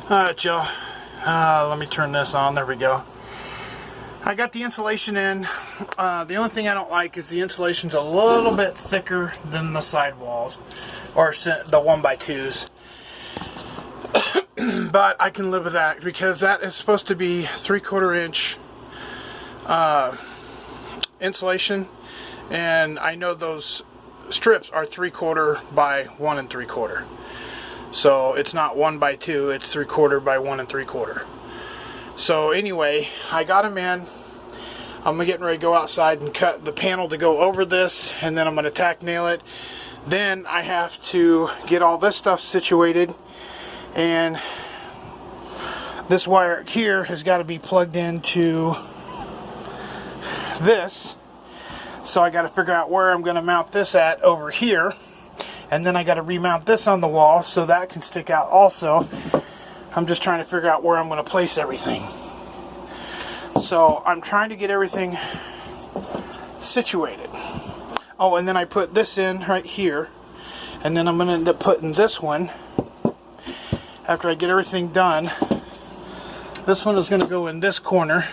Alright, y'all. Let me turn this on. There we go. I got the insulation in. The only thing I don't like is the insulation's a little bit thicker than the sidewalls, or the 1x2s. But I can live with that because that is supposed to be 3/4 inch insulation, and I know those strips are 3/4 by 1 3/4. So it's not 1x2, it's 3/4 by 1 3/4. So anyway, I got them in. I'm getting ready to go outside and cut the panel to go over this, and then I'm going to tack nail it. Then I have to get all this stuff situated, and this wire here has got to be plugged into this. So I got to figure out where I'm going to mount this at over here. And then I got to remount this on the wall so that can stick out also. I'm just trying to figure out where I'm going to place everything. So I'm trying to get everything situated. Oh, and then I put this in right here. And then I'm going to end up putting this one, after I get everything done, this one is going to go in this corner.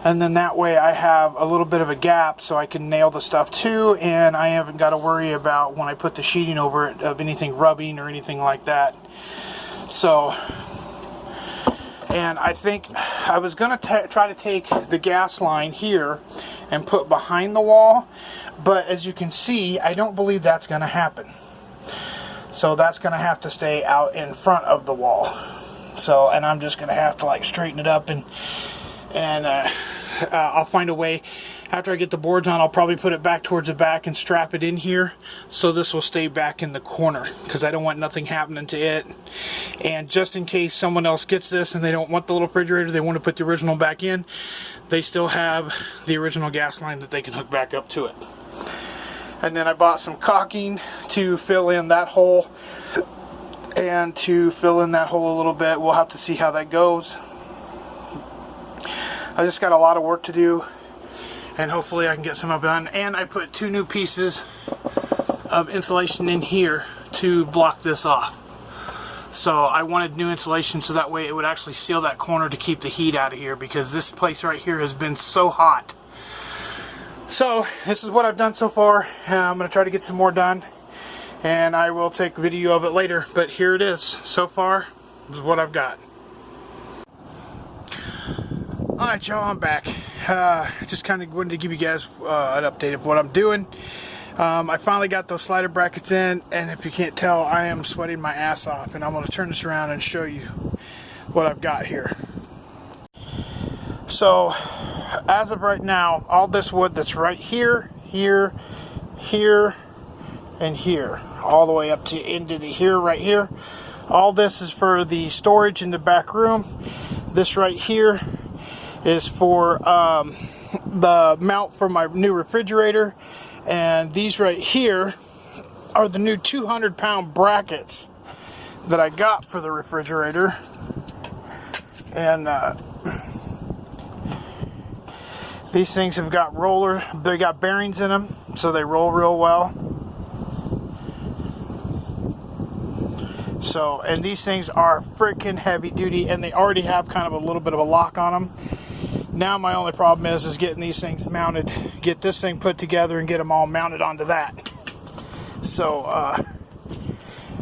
And then that way I have a little bit of a gap so I can nail the stuff too, and I haven't got to worry about when I put the sheeting over it of anything rubbing or anything like that. So, and I think I was going to try to take the gas line here and put behind the wall, but as you can see, I don't believe that's going to happen. So that's going to have to stay out in front of the wall. So, and I'm just going to have to like straighten it up, and I'll find a way. After I get the boards on, I'll probably put it back towards the back and strap it in here, so this will stay back in the corner, because I don't want nothing happening to it. And just in case someone else gets this and they don't want the little refrigerator, they want to put the original back in, they still have the original gas line that they can hook back up to it. And then I bought some caulking to fill in that hole, and to fill in that hole a little bit. We'll have to see how that goes. I just got a lot of work to do, and hopefully I can get some of it done. And I put 2 new pieces of insulation in here to block this off. So I wanted new insulation so that way it would actually seal that corner to keep the heat out of here, because this place right here has been so hot. So this is what I've done so far. I'm going to try to get some more done, and I will take a video of it later. But here it is. So far, this is what I've got. Alright, y'all, I'm back. Just kind of wanted to give you guys an update of what I'm doing. I finally got those slider brackets in, and if you can't tell, I am sweating my ass off, and I'm going to turn this around and show you what I've got here. So, as of right now, all this wood that's right here, here, here, and here, all the way up to into the here, right here, all this is for the storage in the back room. This right here is for the mount for my new refrigerator, and these right here are the new 200-pound brackets that I got for the refrigerator. And these things have got they got bearings in them, so they roll real well. So, and these things are freaking heavy duty, and they already have kind of a little bit of a lock on them. Now my only problem is getting these things mounted, get this thing put together and get them all mounted onto that. So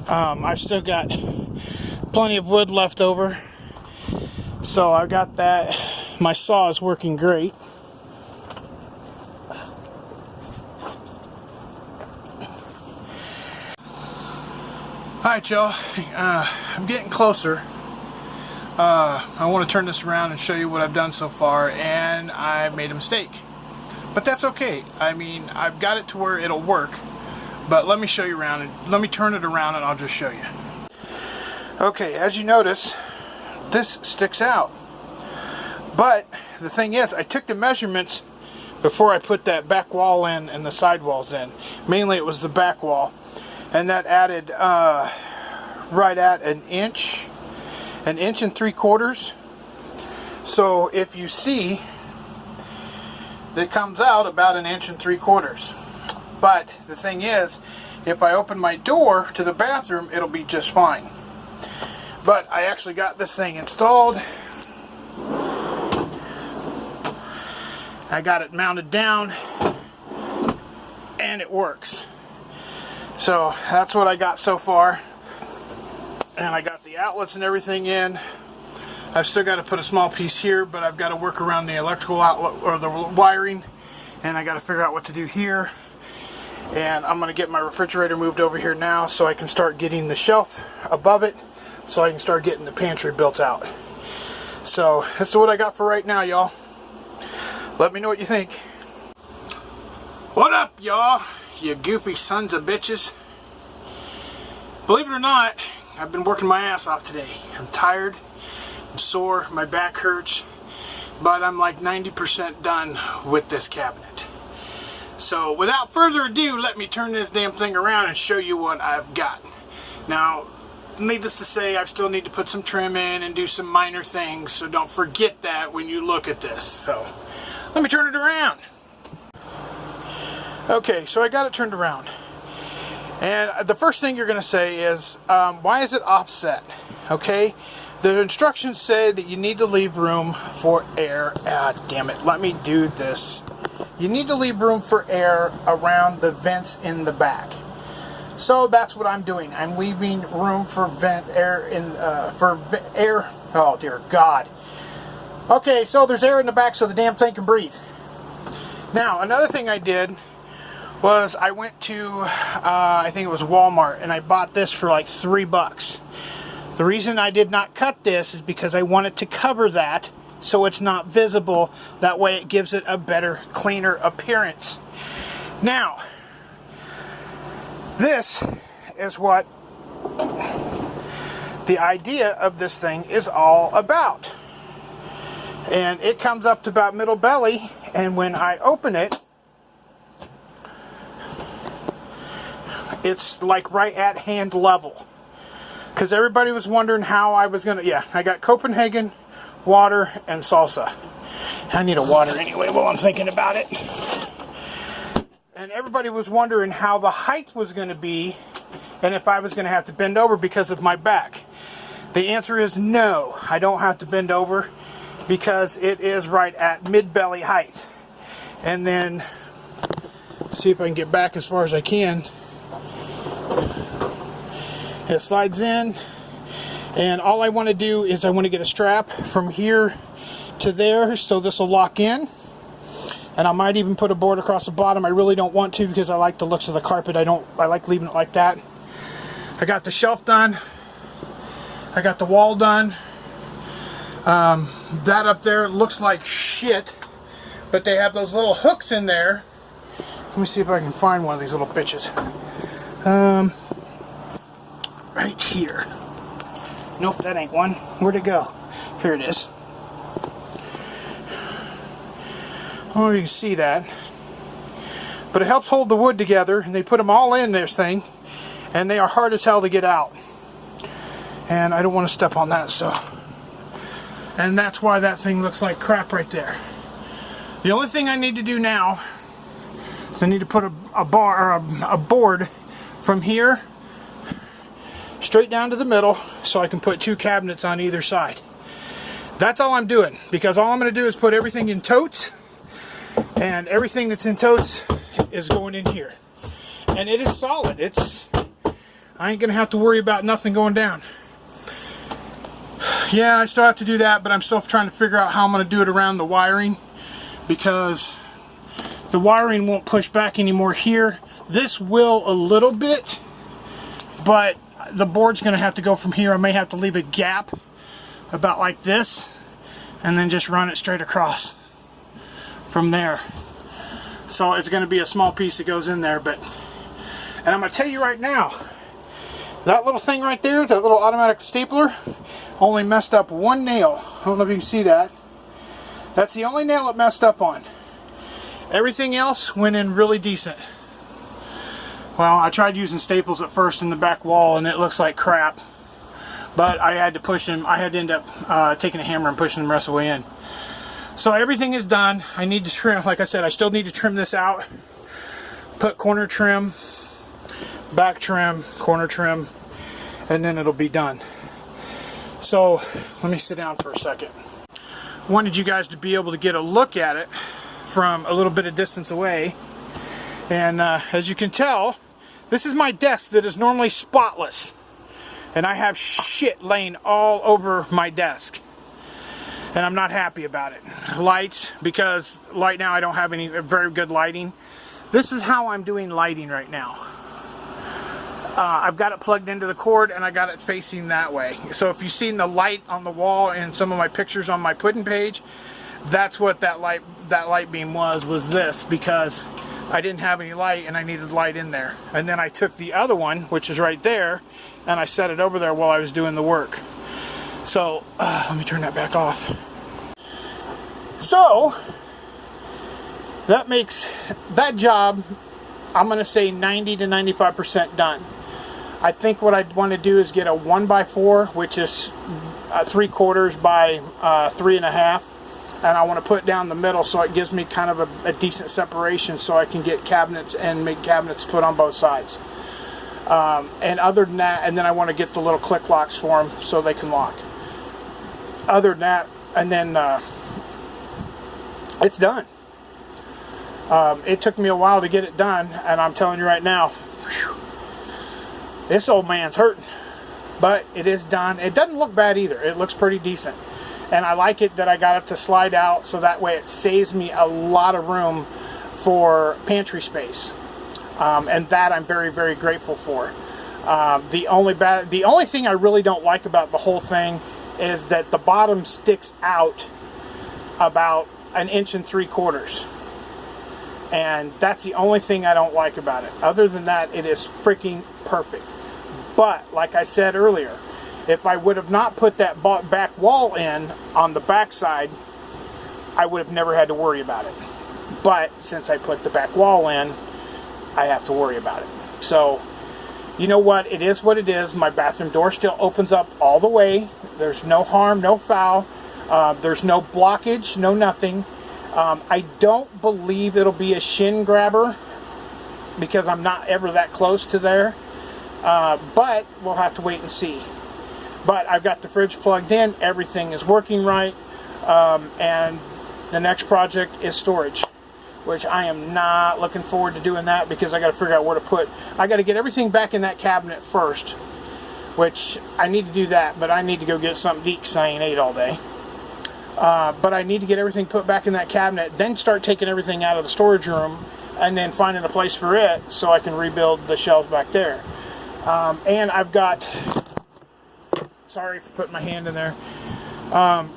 I've still got plenty of wood left over. So I got that. My saw is working great. Alright, y'all, I'm getting closer. I want to turn this around and show you what I've done so far, and I made a mistake. But that's okay. I mean, I've got it to where it'll work. But let me show you around, and let me turn it around and I'll just show you. Okay, as you notice, this sticks out. But the thing is, I took the measurements before I put that back wall in and the side walls in. Mainly it was the back wall. And that added right at an inch and 3/4. So if you see, it comes out about an 1 3/4 inches. But the thing is, if I open my door to the bathroom, it'll be just fine. But I actually got this thing installed. I got it mounted down and it works. So that's what I got so far. And I got the outlets and everything in. I've still got to put a small piece here, but I've got to work around the electrical outlet or the wiring, and I got to figure out what to do here. And I'm going to get my refrigerator moved over here now so I can start getting the shelf above it so I can start getting the pantry built out. So this is what I got for right now, y'all. Let me know what you think. What up, y'all, you goofy sons of bitches? Believe it or not, I've been working my ass off today. I'm tired, I'm sore, my back hurts, but I'm like 90% done with this cabinet. So without further ado, let me turn this damn thing around and show you what I've got. Now, needless to say, I still need to put some trim in and do some minor things, so don't forget that when you look at this. So let me turn it around. Okay, so I got it turned around. And the first thing you're going to say is, why is it offset? Okay, the instructions say that you need to leave room for air. Ah, damn it, let me do this. You need to leave room for air around the vents in the back. So that's what I'm doing. I'm leaving room for air. Oh dear God. Okay, so there's air in the back so the damn thing can breathe. Now, another thing I did was I went to, I think it was Walmart, and I bought this for like $3. The reason I did not cut this is because I wanted to cover that so it's not visible. That way it gives it a better, cleaner appearance. Now, this is what the idea of this thing is all about. And it comes up to about middle belly, and when I open it, it's like right at hand level. Because everybody was wondering how I was gonna, yeah, I got Copenhagen, water, and salsa. I need a water anyway while I'm thinking about it. And everybody was wondering how the height was gonna be and if I was gonna have to bend over because of my back. The answer is no, I don't have to bend over because it is right at mid-belly height. And then, see if I can get back as far as I can. It slides in, and all I want to do is I want to get a strap from here to there, so this will lock in. And I might even put a board across the bottom. I really don't want to because I like the looks of the carpet. I like leaving it like that. I got the shelf done. I got the wall done. That up there looks like shit, but they have those little hooks in there. Let me see if I can find one of these little bitches. Right here. Nope, that ain't one. Where'd it go? Here it is. I don't know if you can see that. But it helps hold the wood together, and they put them all in this thing, and they are hard as hell to get out. And I don't want to step on that, so. And that's why that thing looks like crap right there. The only thing I need to do now is I need to put a board from here straight down to the middle so I can put two cabinets on either side. That's all I'm doing, because all I'm going to do is put everything in totes, and everything that's in totes is going in here. And it is solid. I ain't going to have to worry about nothing going down. Yeah, I still have to do that, but I'm still trying to figure out how I'm going to do it around the wiring, because the wiring won't push back anymore here. This will a little bit, but the board's going to have to go from here. I may have to leave a gap about like this and then just run it straight across from there. So it's going to be a small piece that goes in there, and I'm going to tell you right now, that little thing right there, that little automatic stapler, only messed up one nail. I don't know if you can see that. That's the only nail it messed up on. Everything else went in really decent. Well, I tried using staples at first in the back wall, and it looks like crap. But I had to push them. I had to end up taking a hammer and pushing them the rest of the way in. So everything is done. I need to trim. Like I said, I still need to trim this out. Put corner trim, back trim, corner trim, and then it'll be done. So let me sit down for a second. Wanted you guys to be able to get a look at it from a little bit of distance away. And as you can tell, this is my desk that is normally spotless. And I have shit laying all over my desk. And I'm not happy about it. Lights, because right now I don't have any very good lighting. This is how I'm doing lighting right now. I've got it plugged into the cord and I got it facing that way. So if you've seen the light on the wall in some of my pictures on my pudding page, that's what that light beam was this, because I didn't have any light and I needed light in there. And then I took the other one, which is right there, and I set it over there while I was doing the work. So let me turn that back off. So that makes that job, I'm going to say 90 to 95% done. I think what I'd want to do is get a 1x4, which is 3/4 by 3.5, and I want to put it down the middle so it gives me kind of a decent separation so I can get cabinets and make cabinets put on both sides. And other than that, and then I want to get the little click locks for them so they can lock. Other than that, and then it's done. It took me a while to get it done, and I'm telling you right now, whew, this old man's hurting. But it is done. It doesn't look bad either. It looks pretty decent. And I like it that I got it to slide out, so that way it saves me a lot of room for pantry space. And that I'm very, very grateful for. The only thing I really don't like about the whole thing is that the bottom sticks out about 1 3/4 inches. And that's the only thing I don't like about it. Other than that, it is freaking perfect. But, like I said earlier, if I would have not put that back wall in on the back side, I would have never had to worry about it. But, since I put the back wall in, I have to worry about it. So, you know what? It is what it is. My bathroom door still opens up all the way. There's no harm, no foul. There's no blockage, no nothing. I don't believe it'll be a shin grabber because I'm not ever that close to there. But we'll have to wait and see. But I've got the fridge plugged in. Everything is working right. And the next project is storage, which I am not looking forward to doing that because I got to figure out where to put. I got to get everything back in that cabinet first, which I need to do that, but I need to go get something to eat because I ain't ate all day. But I need to get everything put back in that cabinet, then start taking everything out of the storage room, and then finding a place for it so I can rebuild the shelves back there. And I've got, sorry for putting my hand in there.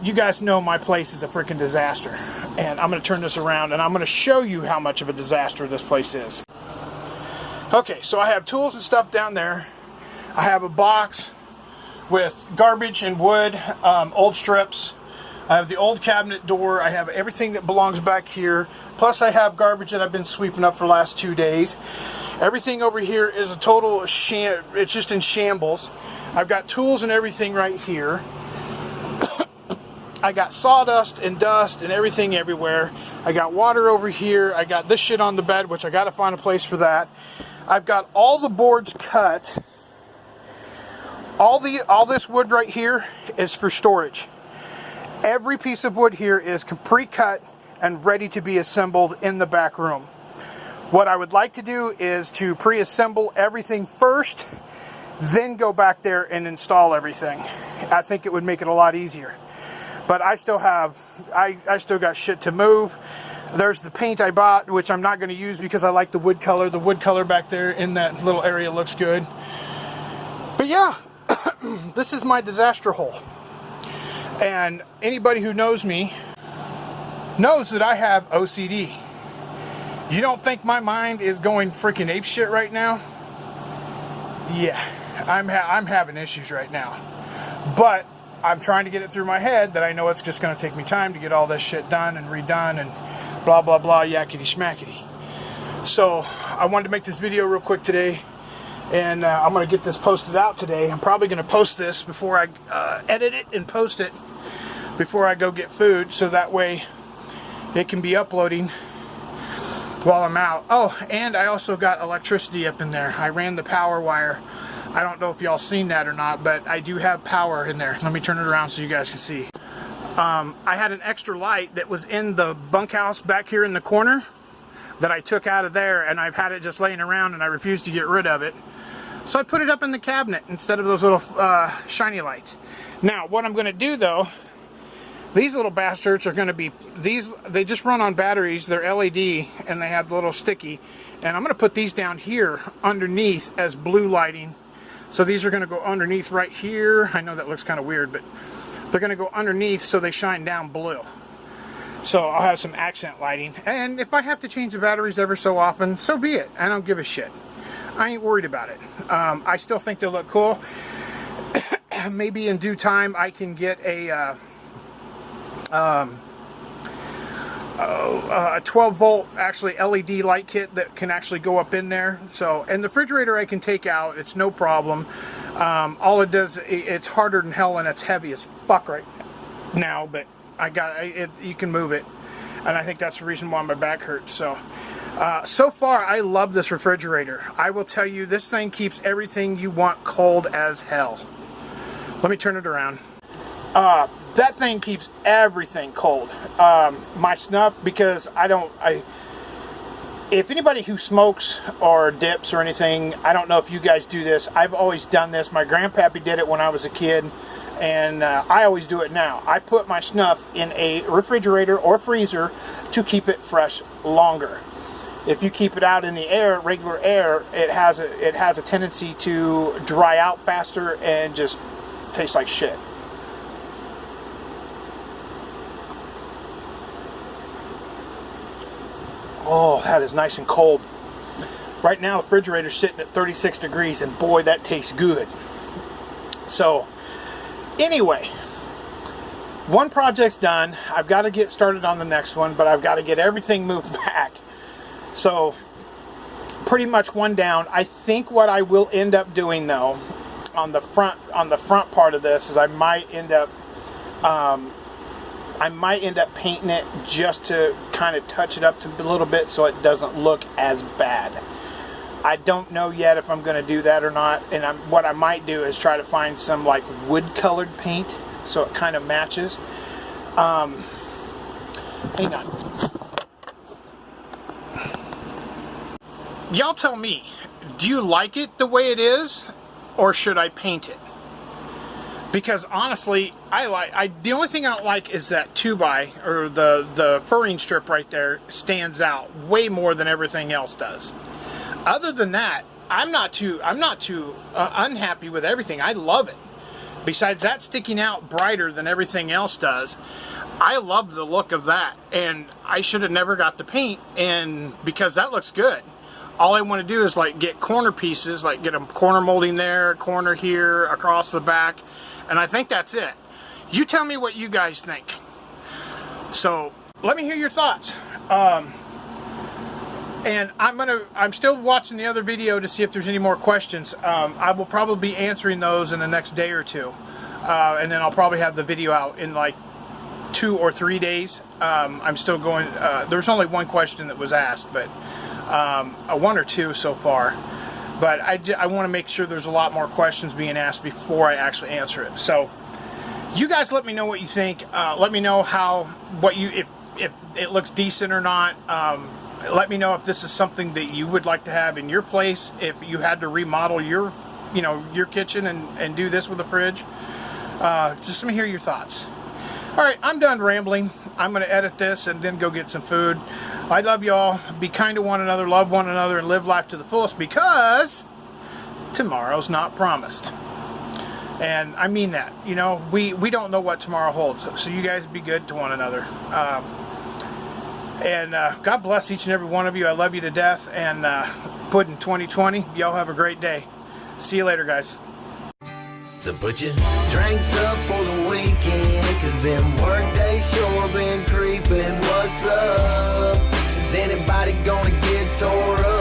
You guys know my place is a freaking disaster. And I'm going to turn this around and I'm going to show you how much of a disaster this place is. Okay, so I have tools and stuff down there. I have a box with garbage and wood, old strips. I have the old cabinet door. I have everything that belongs back here. Plus I have garbage that I've been sweeping up for the last 2 days. Everything over here is a total it's just in shambles. I've got tools and everything right here. I got sawdust and dust and everything everywhere. I got water over here. I got this shit on the bed, which I got to find a place for that. I've got all the boards cut. All this wood right here is for storage. Every piece of wood here is pre-cut and ready to be assembled in the back room. What I would like to do is to pre-assemble everything first, then go back there and install everything. I think it would make it a lot easier. But I still have, I still got shit to move. There's the paint I bought, which I'm not going to use because I like the wood color. The wood color back there in that little area looks good. But yeah, this is my disaster hole. And anybody who knows me knows that I have OCD. You don't think my mind is going freaking apeshit right now? Yeah, I'm having issues right now. But I'm trying to get it through my head that I know it's just going to take me time to get all this shit done and redone and blah, blah, blah, yakety schmackety. So I wanted to make this video real quick today. And I'm going to get this posted out today. I'm probably going to post this before I edit it and post it before I go get food. So that way it can be uploading while I'm out. Oh, and I also got electricity up in there. I ran the power wire I don't know if y'all seen that or not, but I do have power in there. Let me turn it around so you guys can see. I had an extra light that was in the bunkhouse back here in the corner that I took out of there, and I've had it just laying around and I refused to get rid of it. So I put it up in the cabinet instead of those little shiny lights. Now, what I'm going to do though, these little bastards are going to be, they just run on batteries, they're LED, and they have the little sticky, and I'm going to put these down here underneath as blue lighting. So these are going to go underneath right here. I know that looks kind of weird, but they're going to go underneath so they shine down blue. So I'll have some accent lighting, and if I have to change the batteries ever so often, so be it. I don't give a shit. I ain't worried about it. I still think they look cool. Maybe in due time I can get a 12 volt actually LED light kit that can actually go up in there. So, and the refrigerator I can take out, it's no problem. All it does, it's harder than hell and it's heavy as fuck right now, but I got it. You can move it, and I think that's the reason why my back hurts. So so far I love this refrigerator. I will tell you, this thing keeps everything you want cold as hell. Let me turn it around. That thing keeps everything cold. My snuff, because if anybody who smokes or dips or anything, I don't know if you guys do this. I've always done this. My grandpappy did it when I was a kid, and I always do it now. I put my snuff in a refrigerator or freezer to keep it fresh longer. If you keep it out in the air, regular air, it has a tendency to dry out faster and just taste like shit. Oh, that is nice and cold. Right now the refrigerator's sitting at 36 degrees, and boy, that tastes good. So anyway, one project's done. I've got to get started on the next one, but I've got to get everything moved back. So pretty much one down. I think what I will end up doing though, on the front part of this, is I might end up painting it just to kind of touch it up a little bit so it doesn't look as bad. I don't know yet if I'm going to do that or not, and what I might do is try to find some like wood colored paint so it kind of matches. Hang on. Y'all tell me, do you like it the way it is, or should I paint it? Because honestly, the only thing I don't like is that 2x, or the furring strip right there, stands out way more than everything else does. Other than that, I'm not too unhappy with everything. I love it. Besides that sticking out brighter than everything else does, I love the look of that, and I should have never got the paint, and because that looks good. All I want to do is like get corner pieces, like get a corner molding there, corner here, across the back, and I think that's it. You tell me what you guys think. So let me hear your thoughts. And I'm still watching the other video to see if there's any more questions. I will probably be answering those in the next day or two, and then I'll probably have the video out in like 2 or 3 days. I'm still going. There's only one question that was asked, but. 1 or 2 so far, but I want to make sure there's a lot more questions being asked before I actually answer it. So you guys let me know what you think. Let me know if it looks decent or not. Let me know if this is something that you would like to have in your place, if you had to remodel your kitchen and do this with a fridge. Just let me hear your thoughts. Alright, I'm done rambling. I'm going to edit this and then go get some food. I love y'all. Be kind to one another, love one another, and live life to the fullest, because tomorrow's not promised. And I mean that. You know, we don't know what tomorrow holds. So you guys be good to one another. God bless each and every one of you. I love you to death. And Puddin' 2020. Y'all have a great day. See you later, guys. So put your drinks up for the weekend, 'cause them work days sure been creeping. What's up? Is anybody gonna get tore up?